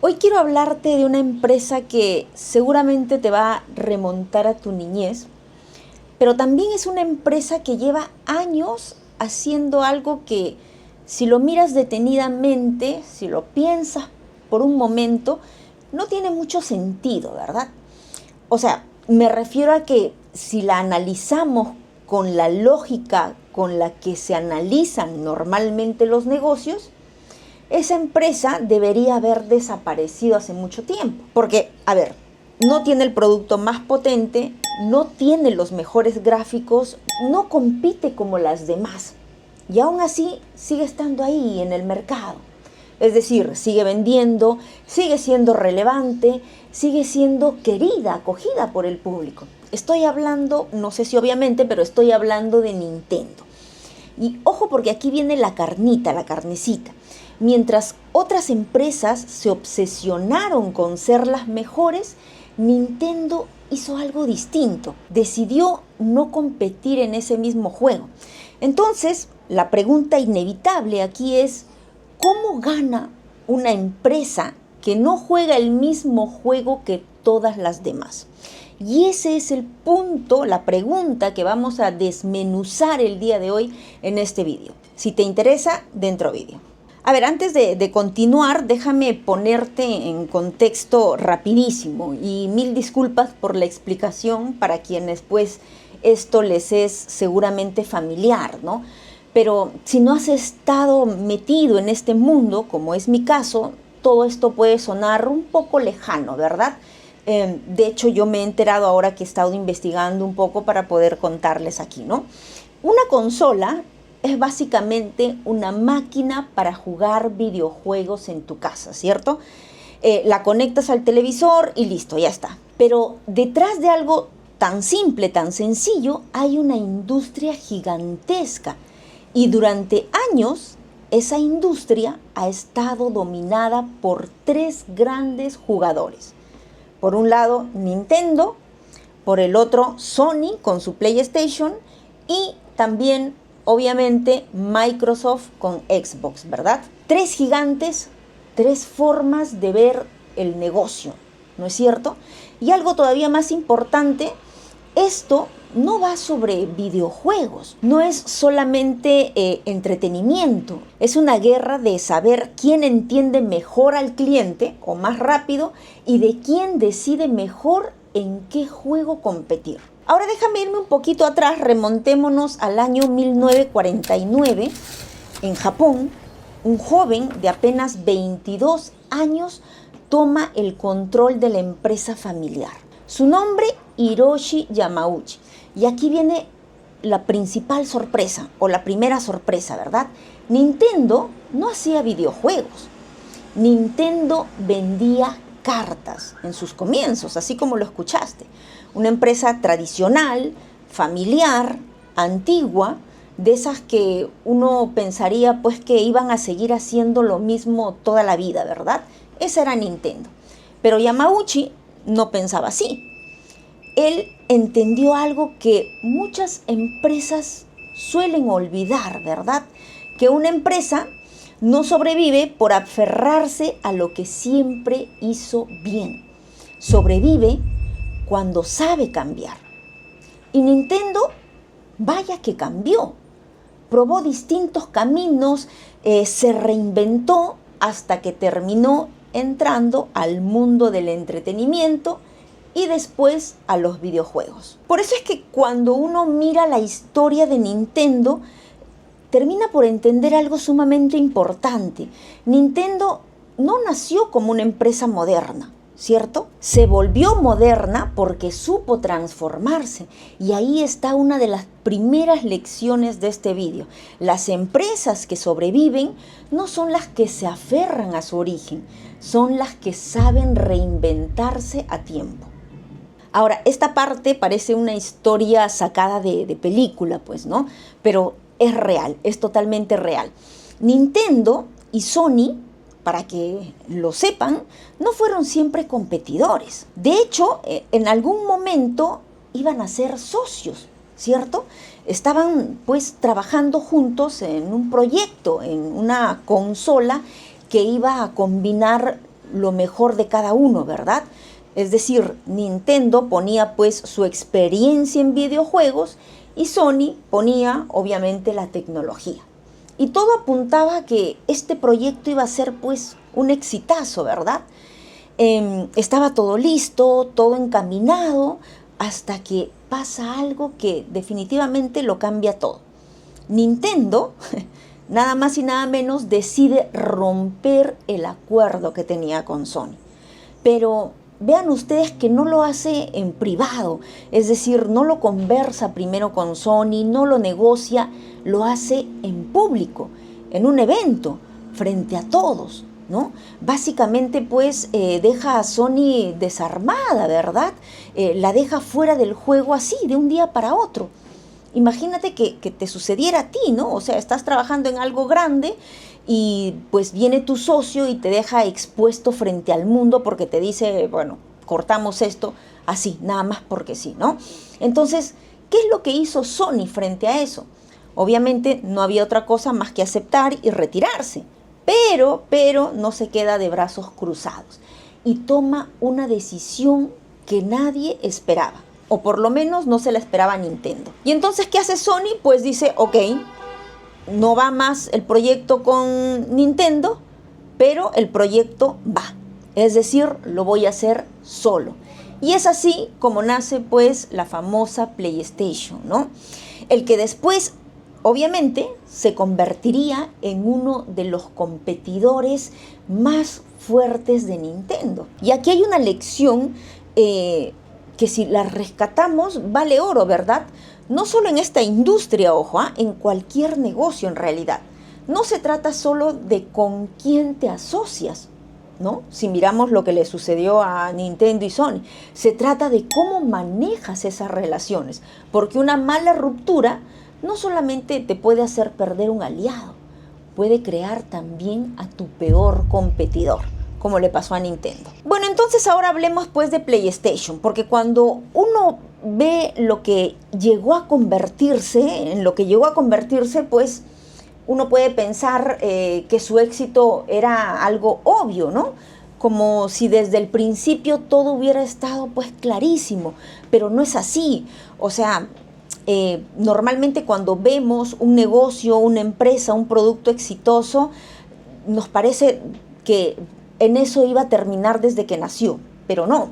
Hoy quiero hablarte de una empresa que seguramente te va a remontar a tu niñez, pero también es una empresa que lleva años haciendo algo que, si lo miras detenidamente, si lo piensas por un momento, no tiene mucho sentido, ¿verdad? O sea, me refiero a que si la analizamos con la lógica con la que se analizan normalmente los negocios, esa empresa debería haber desaparecido hace mucho tiempo. Porque, a ver, no tiene el producto más potente, no tiene los mejores gráficos, no compite como las demás. Y aún así sigue estando ahí en el mercado. Es decir, sigue vendiendo, sigue siendo relevante, sigue siendo querida, acogida por el público. Estoy hablando, no sé si obviamente, pero estoy hablando de Nintendo. Y ojo, porque aquí viene la carnita, la carnecita. Mientras otras empresas se obsesionaron con ser las mejores, Nintendo hizo algo distinto. Decidió no competir en ese mismo juego. Entonces, la pregunta inevitable aquí es, ¿cómo gana una empresa que no juega el mismo juego que todas las demás? Y ese es el punto, la pregunta que vamos a desmenuzar el día de hoy en este vídeo. Si te interesa, dentro vídeo. A ver, antes de continuar, déjame ponerte en contexto rapidísimo y mil disculpas por la explicación para quienes pues esto les es seguramente familiar, ¿no? Pero si no has estado metido en este mundo, como es mi caso, todo esto puede sonar un poco lejano, ¿verdad? De hecho, yo me he enterado ahora que he estado investigando un poco para poder contarles aquí, ¿no? Una consola es básicamente una máquina para jugar videojuegos en tu casa, ¿cierto? La conectas al televisor y listo, ya está. Pero detrás de algo tan simple, tan sencillo, hay una industria gigantesca. Y durante años, esa industria ha estado dominada por tres grandes jugadores. Por un lado, Nintendo, por el otro, Sony con su PlayStation y también, obviamente, Microsoft con Xbox, ¿verdad? Tres gigantes, tres formas de ver el negocio, ¿no es cierto? Y algo todavía más importante, esto no va sobre videojuegos, no es solamente entretenimiento, es una guerra de saber quién entiende mejor al cliente o más rápido y de quién decide mejor en qué juego competir. Ahora déjame irme un poquito atrás, remontémonos al año 1949. En Japón, un joven de apenas 22 años toma el control de la empresa familiar. Su nombre, Hiroshi Yamauchi. Y aquí viene la principal sorpresa, o la primera sorpresa, ¿verdad? Nintendo no hacía videojuegos. Nintendo vendía cartas en sus comienzos, así como lo escuchaste. Una empresa tradicional, familiar, antigua, de esas que uno pensaría pues que iban a seguir haciendo lo mismo toda la vida, ¿verdad? Esa era Nintendo. Pero Yamauchi no pensaba así. Él entendió algo que muchas empresas suelen olvidar, ¿verdad? Que una empresa no sobrevive por aferrarse a lo que siempre hizo bien. Sobrevive cuando sabe cambiar. Y Nintendo, vaya que cambió. Probó distintos caminos, se reinventó hasta que terminó entrando al mundo del entretenimiento y después a los videojuegos. Por eso es que cuando uno mira la historia de Nintendo, termina por entender algo sumamente importante. Nintendo no nació como una empresa moderna, ¿cierto? Se volvió moderna porque supo transformarse. Y ahí está una de las primeras lecciones de este vídeo. Las empresas que sobreviven no son las que se aferran a su origen, son las que saben reinventarse a tiempo. Ahora, esta parte parece una historia sacada de película, pues, ¿no? Pero es real, es totalmente real. Nintendo y Sony, para que lo sepan, no fueron siempre competidores. De hecho, en algún momento iban a ser socios, ¿cierto? Estaban, pues, trabajando juntos en un proyecto, en una consola que iba a combinar lo mejor de cada uno, ¿verdad? Es decir, Nintendo ponía pues su experiencia en videojuegos y Sony ponía obviamente la tecnología. Y todo apuntaba a que este proyecto iba a ser pues un exitazo, ¿verdad? Estaba todo listo, todo encaminado, hasta que pasa algo que definitivamente lo cambia todo. Nintendo, nada más y nada menos, decide romper el acuerdo que tenía con Sony. Pero vean ustedes que no lo hace en privado, es decir, no lo conversa primero con Sony, no lo negocia, lo hace en público, en un evento, frente a todos, ¿no? Básicamente pues deja a Sony desarmada, ¿verdad? La deja fuera del juego así, de un día para otro. Imagínate que te sucediera a ti, ¿no? O sea, estás trabajando en algo grande y pues viene tu socio y te deja expuesto frente al mundo porque te dice, bueno, cortamos esto así, nada más porque sí, ¿no? Entonces, ¿qué es lo que hizo Sony frente a eso? Obviamente no había otra cosa más que aceptar y retirarse, pero no se queda de brazos cruzados y toma una decisión que nadie esperaba, o por lo menos no se la esperaba Nintendo. Y entonces, ¿qué hace Sony? Pues dice, ok, no va más el proyecto con Nintendo, pero el proyecto va. Es decir, lo voy a hacer solo. Y es así como nace pues la famosa PlayStation, ¿no? El que después, obviamente, se convertiría en uno de los competidores más fuertes de Nintendo. Y aquí hay una lección que si la rescatamos vale oro, ¿verdad? No solo en esta industria, ojo, en cualquier negocio en realidad. No se trata solo de con quién te asocias, ¿no? Si miramos lo que le sucedió a Nintendo y Sony, se trata de cómo manejas esas relaciones, porque una mala ruptura no solamente te puede hacer perder un aliado, puede crear también a tu peor competidor, como le pasó a Nintendo. Bueno, entonces ahora hablemos pues de PlayStation, porque cuando uno ve lo que llegó a convertirse, en lo que llegó a convertirse, pues uno puede pensar que su éxito era algo obvio, ¿no? Como si desde el principio todo hubiera estado pues clarísimo, pero no es así. O sea, normalmente cuando vemos un negocio, una empresa, un producto exitoso, nos parece que en eso iba a terminar desde que nació, pero no.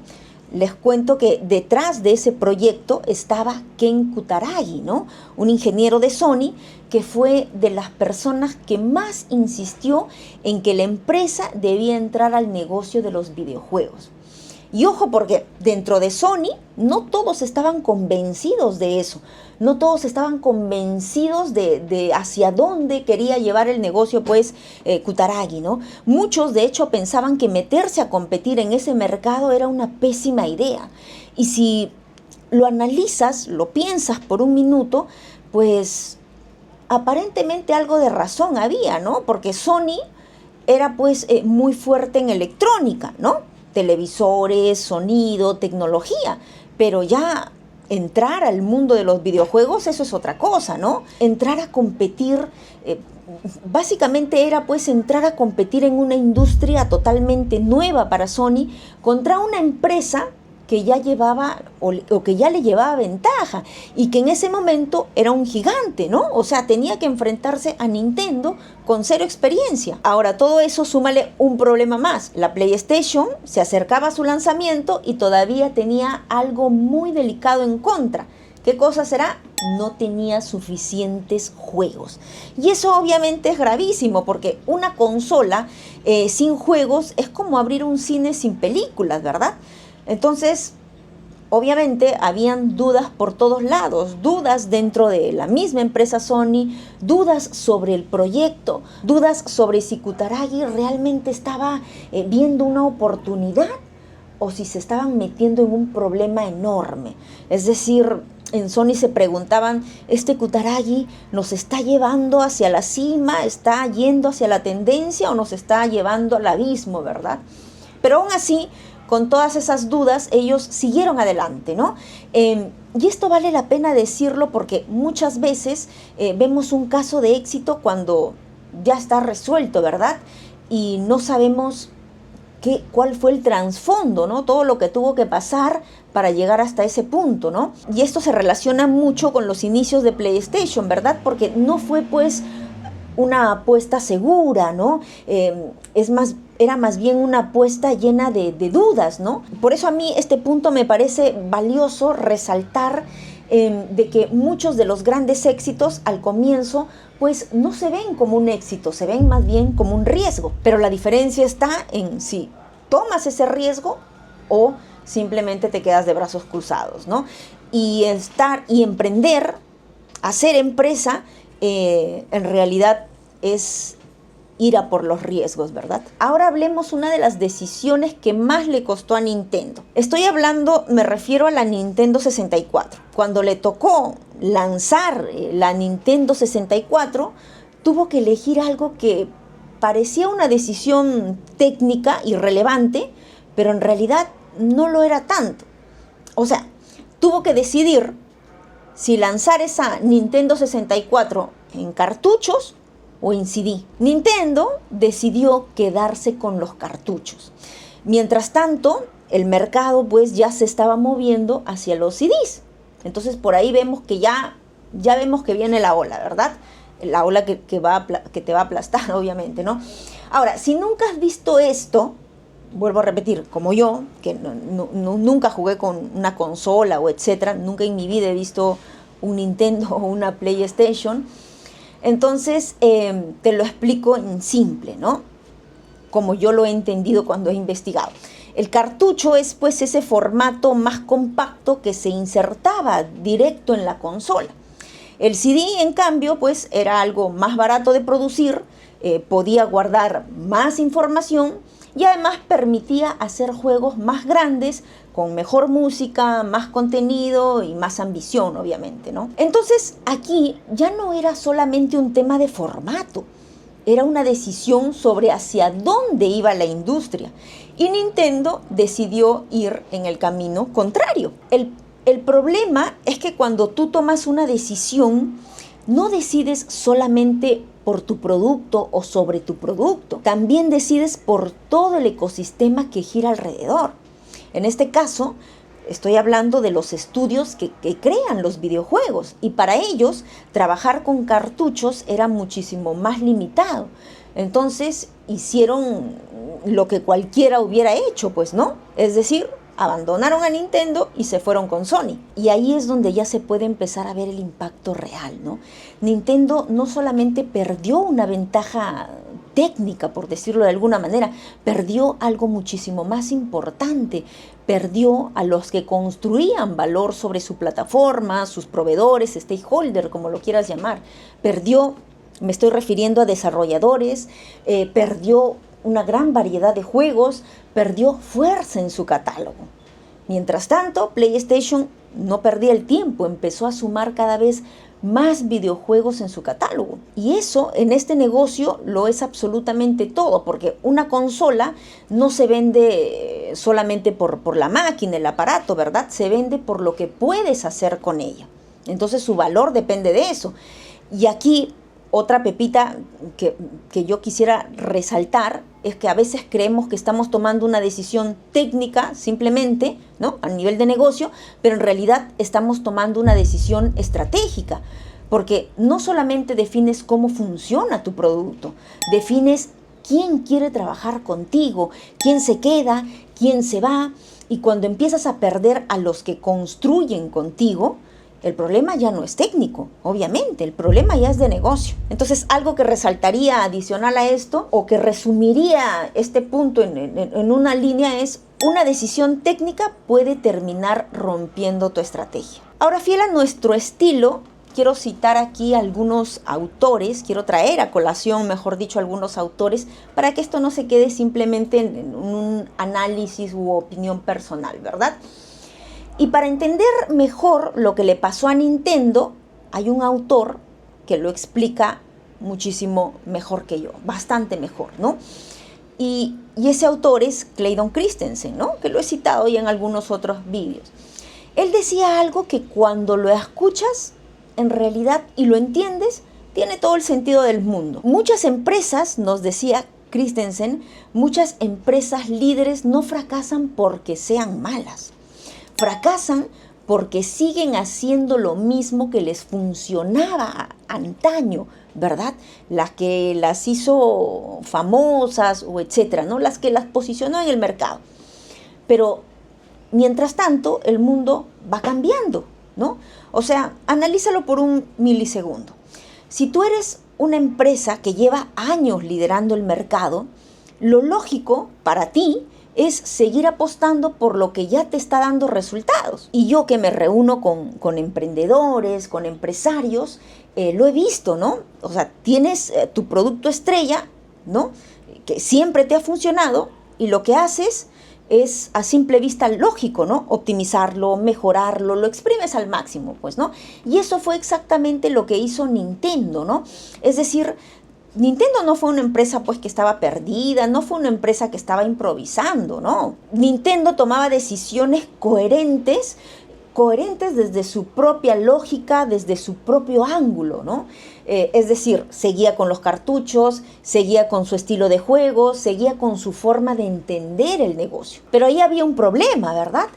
Les cuento que detrás de ese proyecto estaba Ken Kutaragi, ¿no? Un ingeniero de Sony que fue de las personas que más insistió en que la empresa debía entrar al negocio de los videojuegos. Y ojo, porque dentro de Sony no todos estaban convencidos de eso, no todos estaban convencidos de hacia dónde quería llevar el negocio pues Kutaragi, ¿no? Muchos de hecho pensaban que meterse a competir en ese mercado era una pésima idea. Y si lo analizas, lo piensas por un minuto, pues aparentemente algo de razón había, ¿no? Porque Sony era pues muy fuerte en electrónica, ¿no? Televisores, sonido, tecnología, pero ya entrar al mundo de los videojuegos, eso es otra cosa, ¿no? Entrar a competir, básicamente era pues entrar a competir en una industria totalmente nueva para Sony contra una empresa que ya llevaba o que ya le llevaba ventaja y que en ese momento era un gigante, ¿no? O sea, tenía que enfrentarse a Nintendo con cero experiencia. Ahora, todo eso súmale un problema más. La PlayStation se acercaba a su lanzamiento y todavía tenía algo muy delicado en contra. ¿Qué cosa será? No tenía suficientes juegos. Y eso obviamente es gravísimo porque una consola sin juegos es como abrir un cine sin películas, ¿verdad? Entonces, obviamente, habían dudas por todos lados, dudas dentro de la misma empresa Sony, dudas sobre el proyecto, dudas sobre si Kutaragi realmente estaba viendo una oportunidad o si se estaban metiendo en un problema enorme. Es decir, en Sony se preguntaban, ¿este Kutaragi nos está llevando hacia la cima, está yendo hacia la tendencia o nos está llevando al abismo, verdad? Pero aún así, con todas esas dudas, ellos siguieron adelante, ¿no? Y esto vale la pena decirlo porque muchas veces vemos un caso de éxito cuando ya está resuelto, ¿verdad? Y no sabemos cuál fue el trasfondo, ¿no? Todo lo que tuvo que pasar para llegar hasta ese punto, ¿no? Y esto se relaciona mucho con los inicios de PlayStation, ¿verdad? Porque no fue pues una apuesta segura, ¿no? Era más bien una apuesta llena de dudas, ¿no? Por eso a mí este punto me parece valioso resaltar de que muchos de los grandes éxitos al comienzo pues no se ven como un éxito, se ven más bien como un riesgo. Pero la diferencia está en si tomas ese riesgo o simplemente te quedas de brazos cruzados, ¿no? Y emprender, hacer empresa, en realidad es ir a por los riesgos, ¿verdad? Ahora hablemos una de las decisiones que más le costó a Nintendo. Me refiero a la Nintendo 64. Cuando le tocó lanzar la Nintendo 64, tuvo que elegir algo que parecía una decisión técnica irrelevante, pero en realidad no lo era tanto. O sea, tuvo que decidir si lanzar esa Nintendo 64 en cartuchos o en CD. Nintendo decidió quedarse con los cartuchos. Mientras tanto, el mercado pues ya se estaba moviendo hacia los CDs. Entonces por ahí vemos que ya vemos que viene la ola, ¿verdad? La ola que te va a aplastar, obviamente, ¿no? Ahora, si nunca has visto esto, vuelvo a repetir, como yo, que nunca jugué con una consola o etcétera, nunca en mi vida he visto un Nintendo o una PlayStation. Entonces, te lo explico en simple, ¿no? Como yo lo he entendido cuando he investigado. El cartucho es pues ese formato más compacto que se insertaba directo en la consola. El CD, en cambio, pues era algo más barato de producir, podía guardar más información y además permitía hacer juegos más grandes, con mejor música, más contenido y más ambición, obviamente, ¿no? Entonces, aquí ya no era solamente un tema de formato, era una decisión sobre hacia dónde iba la industria. Y Nintendo decidió ir en el camino contrario. El problema es que cuando tú tomas una decisión, no decides solamente por tu producto o sobre tu producto, también decides por todo el ecosistema que gira alrededor. En este caso, estoy hablando de los estudios que crean los videojuegos, y para ellos trabajar con cartuchos era muchísimo más limitado. Entonces hicieron lo que cualquiera hubiera hecho, pues, ¿no? Es decir, abandonaron a Nintendo y se fueron con Sony. Y ahí es donde ya se puede empezar a ver el impacto real, ¿no? Nintendo no solamente perdió una ventaja técnica, por decirlo de alguna manera, perdió algo muchísimo más importante. Perdió a los que construían valor sobre su plataforma, sus proveedores, stakeholder, como lo quieras llamar. Me estoy refiriendo a desarrolladores, perdió una gran variedad de juegos, perdió fuerza en su catálogo. Mientras tanto, PlayStation no perdía el tiempo, empezó a sumar cada vez más videojuegos en su catálogo. Y eso en este negocio lo es absolutamente todo, porque una consola no se vende solamente por la máquina, el aparato, ¿verdad? Se vende por lo que puedes hacer con ella. Entonces su valor depende de eso. Y aquí otra pepita que yo quisiera resaltar es que a veces creemos que estamos tomando una decisión técnica simplemente, ¿no?, a nivel de negocio, pero en realidad estamos tomando una decisión estratégica, porque no solamente defines cómo funciona tu producto, defines quién quiere trabajar contigo, quién se queda, quién se va, y cuando empiezas a perder a los que construyen contigo, el problema ya no es técnico, obviamente, el problema ya es de negocio. Entonces, algo que resaltaría adicional a esto, o que resumiría este punto en una línea, es: una decisión técnica puede terminar rompiendo tu estrategia. Ahora, fiel a nuestro estilo, quiero citar aquí algunos autores, quiero traer a colación, mejor dicho, algunos autores, para que esto no se quede simplemente en un análisis u opinión personal, ¿verdad? Y para entender mejor lo que le pasó a Nintendo, hay un autor que lo explica muchísimo mejor que yo, bastante mejor, ¿no? Y ese autor es Clayton Christensen, ¿no?, que lo he citado ya en algunos otros vídeos. Él decía algo que cuando lo escuchas, en realidad, y lo entiendes, tiene todo el sentido del mundo. Muchas empresas, nos decía, Christensen, muchas empresas líderes no fracasan porque sean malas. Fracasan porque siguen haciendo lo mismo que les funcionaba antaño, ¿verdad? Las que las hizo famosas o etcétera, ¿no? Las que las posicionó en el mercado. Pero mientras tanto, el mundo va cambiando, ¿no? O sea, analízalo por un milisegundo. Si tú eres una empresa que lleva años liderando el mercado, lo lógico para ti es seguir apostando por lo que ya te está dando resultados. Y yo que me reúno con emprendedores, con empresarios, lo he visto, ¿no? O sea, tienes tu producto estrella, ¿no? Que siempre te ha funcionado y lo que haces es a simple vista lógico, ¿no? Optimizarlo, mejorarlo, lo exprimes al máximo, pues, ¿no? Y eso fue exactamente lo que hizo Nintendo, ¿no? Es decir, Nintendo no fue una empresa pues que estaba perdida, no fue una empresa que estaba improvisando, ¿no? Nintendo tomaba decisiones coherentes desde su propia lógica, desde su propio ángulo, ¿no? Es decir, seguía con los cartuchos, seguía con su estilo de juego, seguía con su forma de entender el negocio. Pero ahí había un problema, ¿verdad?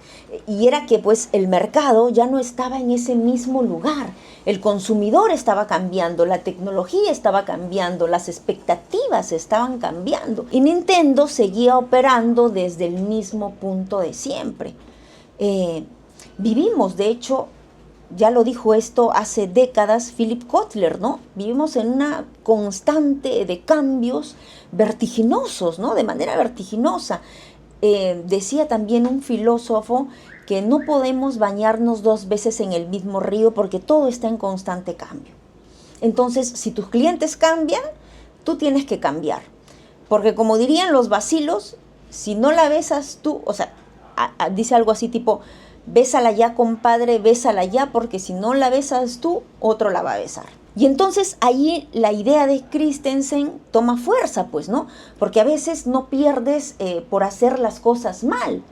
Y era que pues el mercado ya no estaba en ese mismo lugar. El consumidor estaba cambiando, la tecnología estaba cambiando, las expectativas estaban cambiando. Y Nintendo seguía operando desde el mismo punto de siempre. Vivimos, de hecho, ya lo dijo esto hace décadas Philip Kotler, ¿no? Vivimos en una constante de cambios vertiginosos, ¿no? De manera vertiginosa. Decía también un filósofo que no podemos bañarnos 2 veces en el mismo río porque todo está en constante cambio. Entonces, si tus clientes cambian, tú tienes que cambiar. Porque como dirían los vacilos, si no la besas tú, o sea, dice algo así tipo, bésala ya, compadre, bésala ya, porque si no la besas tú, otro la va a besar. Y entonces ahí la idea de Christensen toma fuerza, pues, ¿no? Porque a veces no pierdes por hacer las cosas mal,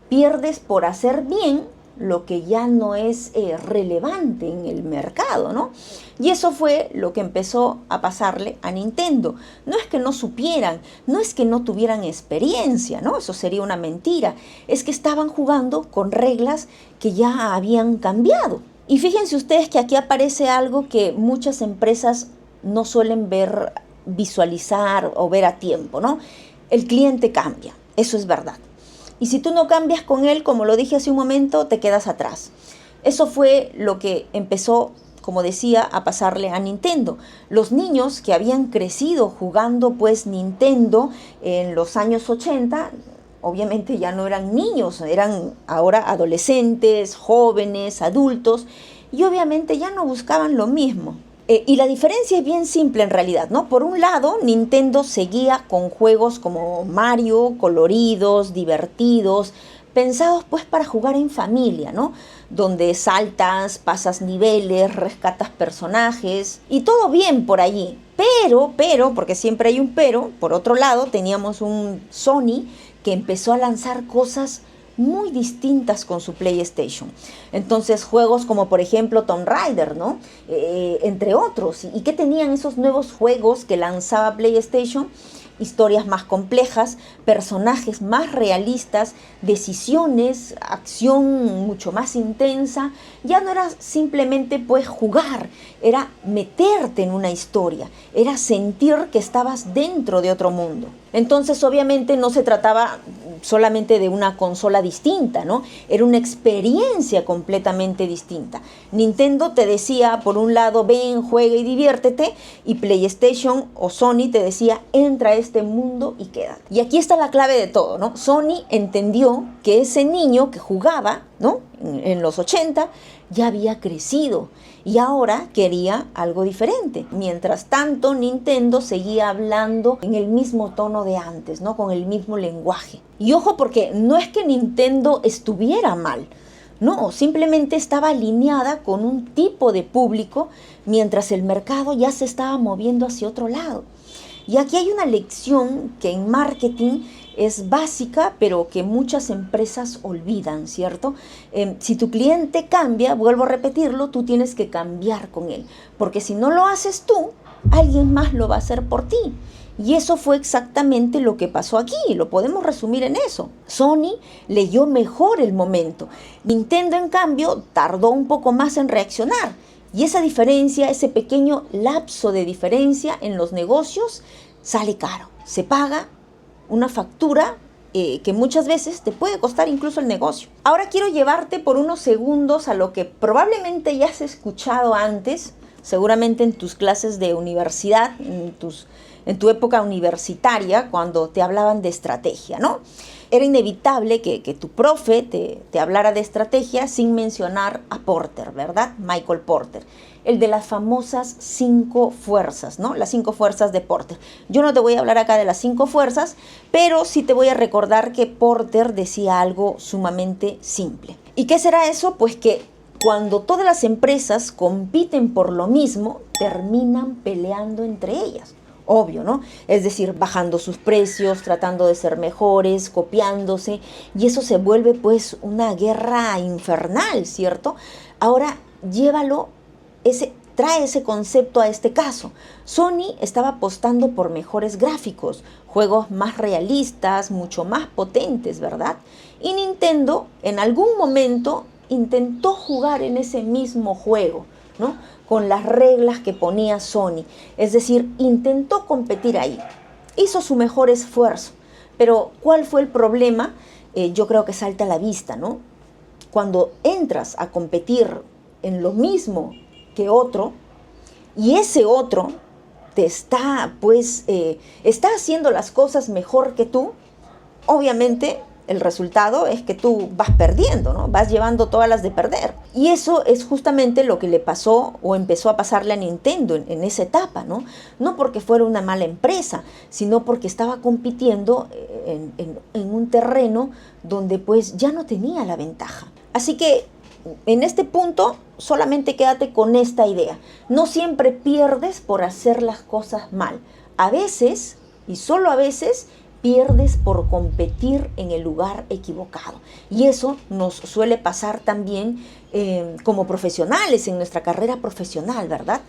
pierdes por hacer bien lo que ya no es relevante en el mercado, ¿no? Y eso fue lo que empezó a pasarle a Nintendo. No es que no supieran, no es que no tuvieran experiencia, ¿no? Eso sería una mentira. Es que estaban jugando con reglas que ya habían cambiado. Y fíjense ustedes que aquí aparece algo que muchas empresas no suelen ver, visualizar o ver a tiempo, ¿no? El cliente cambia, eso es verdad. Y si tú no cambias con él, como lo dije hace un momento, te quedas atrás. Eso fue lo que empezó, como decía, a pasarle a Nintendo. Los niños que habían crecido jugando pues Nintendo en los años 80, obviamente ya no eran niños, eran ahora adolescentes, jóvenes, adultos, y obviamente ya no buscaban lo mismo. Y la diferencia es bien simple en realidad, ¿no? Por un lado, Nintendo seguía con juegos como Mario, coloridos, divertidos, pensados pues para jugar en familia, ¿no? Donde saltas, pasas niveles, rescatas personajes y todo bien por allí. Pero, porque siempre hay un pero, por otro lado teníamos un Sony que empezó a lanzar cosas muy distintas con su PlayStation. Entonces juegos como por ejemplo Tomb Raider, ¿no? Entre otros. ¿Y qué tenían esos nuevos juegos que lanzaba PlayStation? Historias más complejas, personajes más realistas, decisiones, acción mucho más intensa. Ya no era simplemente pues jugar, era meterte en una historia, era sentir que estabas dentro de otro mundo. Entonces obviamente no se trataba solamente de una consola distinta, ¿no? Era una experiencia completamente distinta. Nintendo te decía, por un lado, ven, juega y diviértete, y PlayStation o Sony te decía, entra a este mundo y quédate. Y aquí está la clave de todo, ¿no? Sony entendió que ese niño que jugaba, ¿no? En los 80 ya había crecido y ahora quería algo diferente. Mientras tanto, Nintendo seguía hablando en el mismo tono de antes, ¿no? Con el mismo lenguaje. Y ojo, porque no es que Nintendo estuviera mal, no, simplemente estaba alineada con un tipo de público mientras el mercado ya se estaba moviendo hacia otro lado. Y aquí hay una lección que en marketing es básica, pero que muchas empresas olvidan, ¿cierto? Si tu cliente cambia, vuelvo a repetirlo, tú tienes que cambiar con él. Porque si no lo haces tú, alguien más lo va a hacer por ti. Y eso fue exactamente lo que pasó aquí, lo podemos resumir en eso. Sony leyó mejor el momento. Nintendo, en cambio, tardó un poco más en reaccionar. Y esa diferencia, ese pequeño lapso de diferencia en los negocios, sale caro. Se paga una factura que muchas veces te puede costar incluso el negocio. Ahora quiero llevarte por unos segundos a lo que probablemente ya has escuchado antes, seguramente en tus clases de universidad, en tu época universitaria, cuando te hablaban de estrategia, ¿no? Era inevitable que tu profe te hablara de estrategia sin mencionar a Porter, ¿verdad? Michael Porter, el de las famosas 5 fuerzas, ¿no? Las 5 fuerzas de Porter. Yo no te voy a hablar acá de las 5 fuerzas, pero sí te voy a recordar que Porter decía algo sumamente simple. ¿Y qué será eso? Pues que cuando todas las empresas compiten por lo mismo, terminan peleando entre ellas. Obvio, ¿no? Es decir, bajando sus precios, tratando de ser mejores, copiándose, y eso se vuelve pues una guerra infernal, ¿cierto? Ahora llévalo, trae ese concepto a este caso. Sony estaba apostando por mejores gráficos, juegos más realistas, mucho más potentes, ¿verdad? Y Nintendo en algún momento intentó jugar en ese mismo juego, ¿no? Con las reglas que ponía Sony. Es decir, intentó competir ahí. Hizo su mejor esfuerzo. Pero, ¿cuál fue el problema? Yo creo que salta a la vista, ¿no? Cuando entras a competir en lo mismo que otro, y ese otro te está haciendo las cosas mejor que tú, obviamente el resultado es que tú vas perdiendo, ¿no? Vas llevando todas las de perder. Y eso es justamente lo que le pasó o empezó a pasarle a Nintendo en esa etapa, ¿no? No porque fuera una mala empresa, sino porque estaba compitiendo en un terreno donde pues ya no tenía la ventaja. Así que en este punto solamente quédate con esta idea. No siempre pierdes por hacer las cosas mal. A veces, y solo a veces, pierdes por competir en el lugar equivocado. Y eso nos suele pasar también como profesionales, en nuestra carrera profesional, ¿verdad?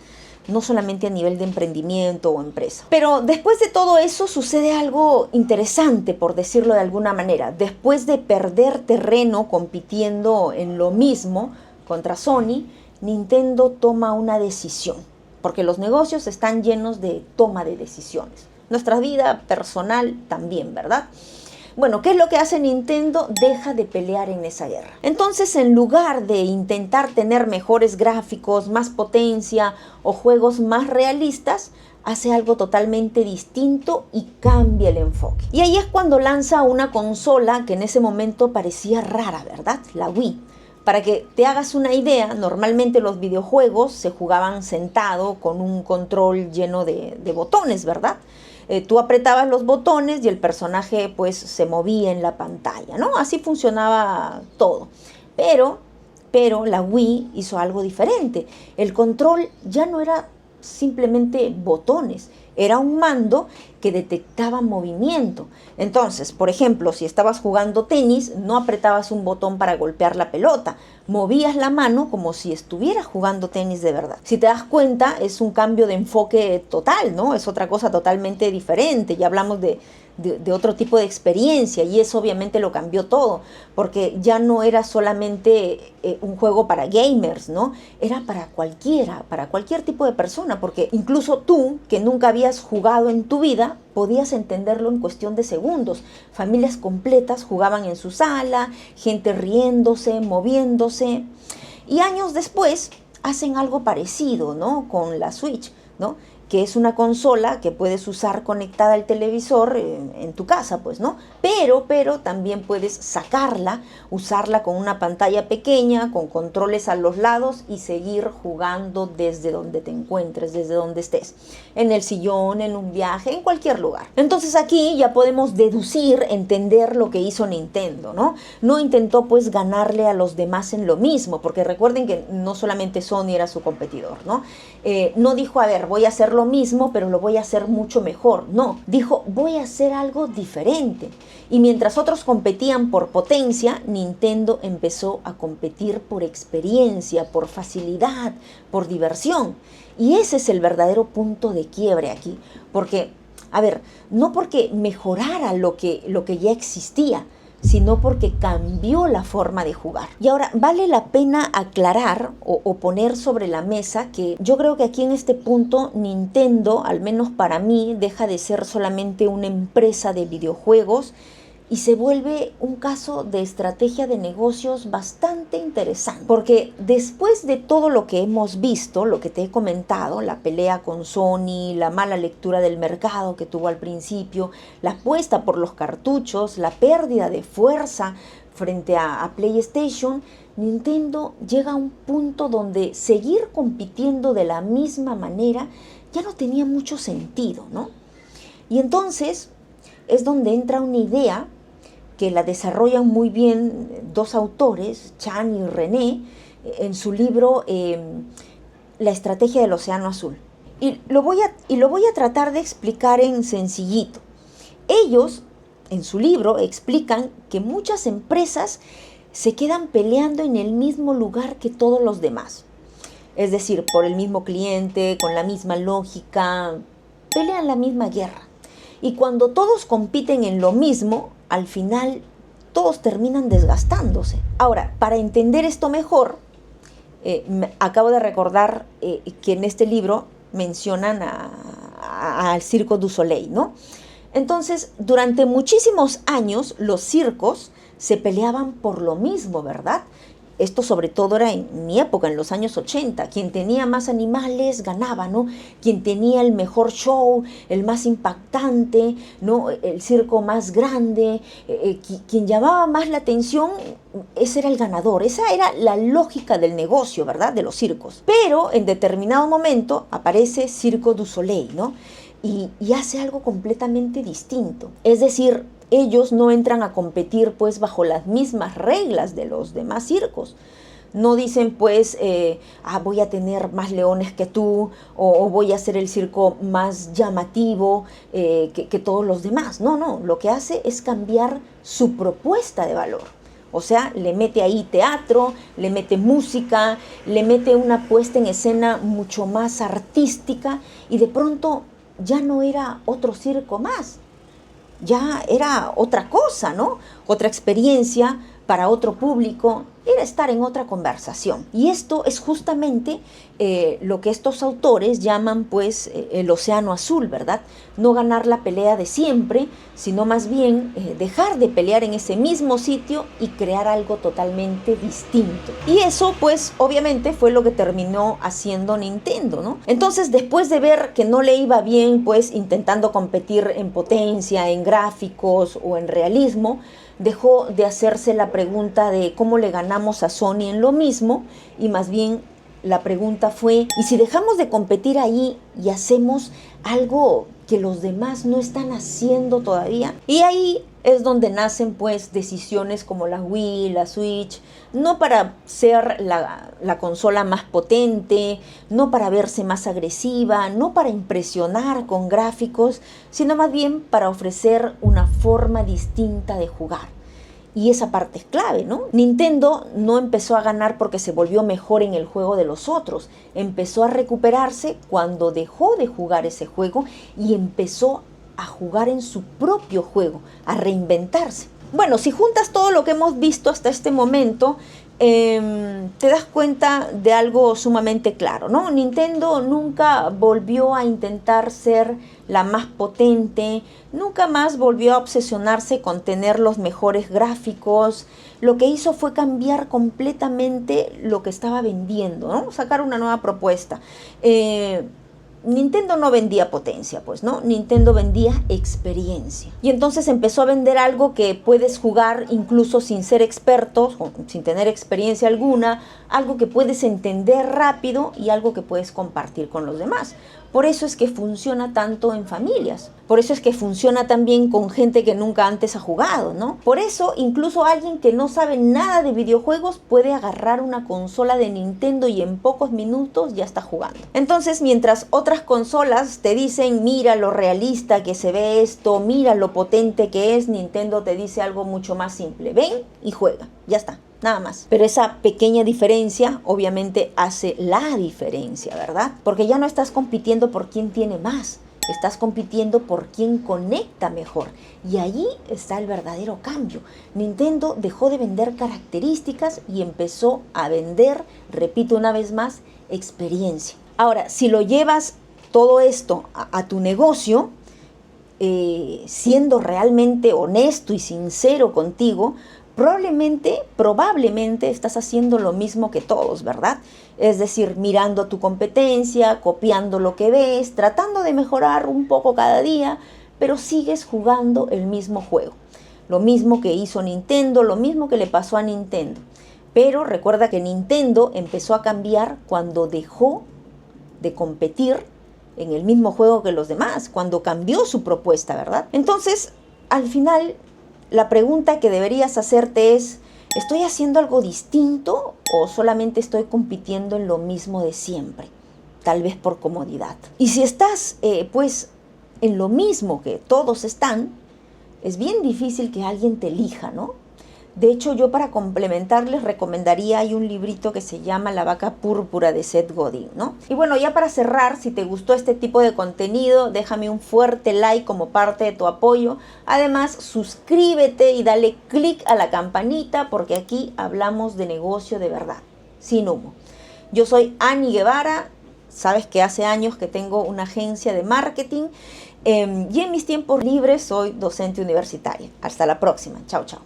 No solamente a nivel de emprendimiento o empresa. Pero después de todo eso sucede algo interesante, por decirlo de alguna manera. Después de perder terreno compitiendo en lo mismo contra Sony, Nintendo toma una decisión, porque los negocios están llenos de toma de decisiones. Nuestra vida personal también, ¿verdad? Bueno, ¿qué es lo que hace Nintendo? Deja de pelear en esa guerra. Entonces, en lugar de intentar tener mejores gráficos, más potencia o juegos más realistas, hace algo totalmente distinto y cambia el enfoque. Y ahí es cuando lanza una consola que en ese momento parecía rara, ¿verdad? La Wii. Para que te hagas una idea, normalmente los videojuegos se jugaban sentado con un control lleno de botones, ¿verdad? Tú apretabas los botones y el personaje pues se movía en la pantalla, ¿no? Así funcionaba todo. Pero la Wii hizo algo diferente. El control ya no era simplemente botones, era un mando que detectaba movimiento. Entonces, por ejemplo, si estabas jugando tenis, no apretabas un botón para golpear la pelota, movías la mano como si estuvieras jugando tenis de verdad. Si te das cuenta, es un cambio de enfoque total, ¿no? Es otra cosa totalmente diferente. Ya hablamos de otro tipo de experiencia, y eso obviamente lo cambió todo, porque ya no era solamente un juego para gamers, ¿no? Era para cualquiera, para cualquier tipo de persona, porque incluso tú, que nunca habías jugado en tu vida, podías entenderlo en cuestión de segundos. Familias completas jugaban en su sala, gente riéndose, moviéndose, y años después hacen algo parecido, ¿no? Con la Switch, ¿no? Que es una consola que puedes usar conectada al televisor en tu casa, pues, ¿no? Pero también puedes sacarla, usarla con una pantalla pequeña, con controles a los lados y seguir jugando desde donde te encuentres, desde donde estés. En el sillón, en un viaje, en cualquier lugar. Entonces aquí ya podemos deducir, entender lo que hizo Nintendo, ¿no? No intentó pues ganarle a los demás en lo mismo, porque recuerden que no solamente Sony era su competidor, ¿no? No dijo, a ver, voy a hacer lo mismo, pero lo voy a hacer mucho mejor. No, dijo, voy a hacer algo diferente. Y mientras otros competían por potencia, Nintendo empezó a competir por experiencia, por facilidad, por diversión. Y ese es el verdadero punto de quiebre aquí, porque A ver, no porque mejorara lo que ya existía, sino porque cambió la forma de jugar. Y ahora, vale la pena aclarar o poner sobre la mesa que yo creo que aquí en este punto Nintendo, al menos para mí, deja de ser solamente una empresa de videojuegos y se vuelve un caso de estrategia de negocios bastante interesante. Porque después de todo lo que hemos visto, lo que te he comentado, la pelea con Sony, la mala lectura del mercado que tuvo al principio, la apuesta por los cartuchos, la pérdida de fuerza frente a PlayStation, Nintendo llega a un punto donde seguir compitiendo de la misma manera ya no tenía mucho sentido, ¿no? Y entonces es donde entra una idea que la desarrollan muy bien dos autores, Chan y René, en su libro La estrategia del océano azul. Y lo voy a tratar de explicar en sencillito. Ellos, en su libro, explican que muchas empresas se quedan peleando en el mismo lugar que todos los demás. Es decir, por el mismo cliente, con la misma lógica, pelean la misma guerra. Y cuando todos compiten en lo mismo, al final todos terminan desgastándose. Ahora, para entender esto mejor, acabo de recordar que en este libro mencionan al Cirque du Soleil, ¿no? Entonces, durante muchísimos años, los circos se peleaban por lo mismo, ¿verdad? Esto sobre todo era en mi época, en los años 80. Quien tenía más animales ganaba, ¿no? Quien tenía el mejor show, el más impactante, ¿no? El circo más grande, quien llamaba más la atención, ese era el ganador. Esa era la lógica del negocio, ¿verdad? De los circos. Pero en determinado momento aparece Cirque du Soleil, ¿no? Y hace algo completamente distinto. Es decir, ellos no entran a competir pues bajo las mismas reglas de los demás circos. No dicen pues, voy a tener más leones que tú, o voy a hacer el circo más llamativo que todos los demás. No, lo que hace es cambiar su propuesta de valor. O sea, le mete ahí teatro, le mete música, le mete una puesta en escena mucho más artística y de pronto ya no era otro circo más. Ya era otra cosa, ¿no? Otra experiencia para otro público, era estar en otra conversación. Y esto es justamente lo que estos autores llaman pues el océano azul, ¿verdad? No ganar la pelea de siempre, sino más bien dejar de pelear en ese mismo sitio y crear algo totalmente distinto. Y eso pues obviamente fue lo que terminó haciendo Nintendo, ¿no? Entonces después de ver que no le iba bien pues intentando competir en potencia, en gráficos o en realismo, dejó de hacerse la pregunta de cómo le ganamos a Sony en lo mismo y más bien la pregunta fue, ¿y si dejamos de competir ahí y hacemos algo que los demás no están haciendo todavía? Y ahí es donde nacen pues decisiones como la Wii, la Switch, no para ser la consola más potente, no para verse más agresiva, no para impresionar con gráficos, sino más bien para ofrecer una forma distinta de jugar. Y esa parte es clave, ¿no? Nintendo no empezó a ganar porque se volvió mejor en el juego de los otros. Empezó a recuperarse cuando dejó de jugar ese juego y empezó a jugar en su propio juego, a reinventarse. Bueno, si juntas todo lo que hemos visto hasta este momento, te das cuenta de algo sumamente claro, ¿no? Nintendo nunca volvió a intentar ser la más potente, nunca más volvió a obsesionarse con tener los mejores gráficos. Lo que hizo fue cambiar completamente lo que estaba vendiendo, ¿no? Sacar una nueva propuesta. Nintendo no vendía potencia, pues, ¿no? Nintendo vendía experiencia. Y entonces empezó a vender algo que puedes jugar incluso sin ser experto, sin tener experiencia alguna, algo que puedes entender rápido y algo que puedes compartir con los demás. Por eso es que funciona tanto en familias. Por eso es que funciona también con gente que nunca antes ha jugado, ¿no? Por eso incluso alguien que no sabe nada de videojuegos puede agarrar una consola de Nintendo y en pocos minutos ya está jugando. Entonces, mientras otras consolas te dicen, mira lo realista que se ve esto, mira lo potente que es, Nintendo te dice algo mucho más simple. Ven y juega. Ya está. Nada más. Pero esa pequeña diferencia obviamente hace la diferencia, ¿verdad? Porque ya no estás compitiendo por quién tiene más. estás compitiendo por quién conecta mejor. Y allí está el verdadero cambio. Nintendo dejó de vender características y empezó a vender, repito una vez más, experiencia. Ahora, si lo llevas todo esto a tu negocio, siendo realmente honesto y sincero contigo, probablemente estás haciendo lo mismo que todos, ¿verdad? Es decir, mirando a tu competencia, copiando lo que ves, tratando de mejorar un poco cada día, pero sigues jugando el mismo juego. Lo mismo que hizo Nintendo, lo mismo que le pasó a Nintendo. Pero recuerda que Nintendo empezó a cambiar cuando dejó de competir en el mismo juego que los demás, cuando cambió su propuesta, ¿verdad? Entonces, al final, la pregunta que deberías hacerte es, ¿estoy haciendo algo distinto o solamente estoy compitiendo en lo mismo de siempre? Tal vez por comodidad. Y si estás, pues, en lo mismo que todos están, es bien difícil que alguien te elija, ¿no? De hecho, yo para complementar les recomendaría, hay un librito que se llama La vaca púrpura de Seth Godin, ¿no? Y bueno, ya para cerrar, si te gustó este tipo de contenido, déjame un fuerte like como parte de tu apoyo. Además, suscríbete y dale click a la campanita porque aquí hablamos de negocio de verdad, sin humo. Yo soy Annie Guevara, sabes que hace años que tengo una agencia de marketing y en mis tiempos libres soy docente universitaria. Hasta la próxima. Chao, chao.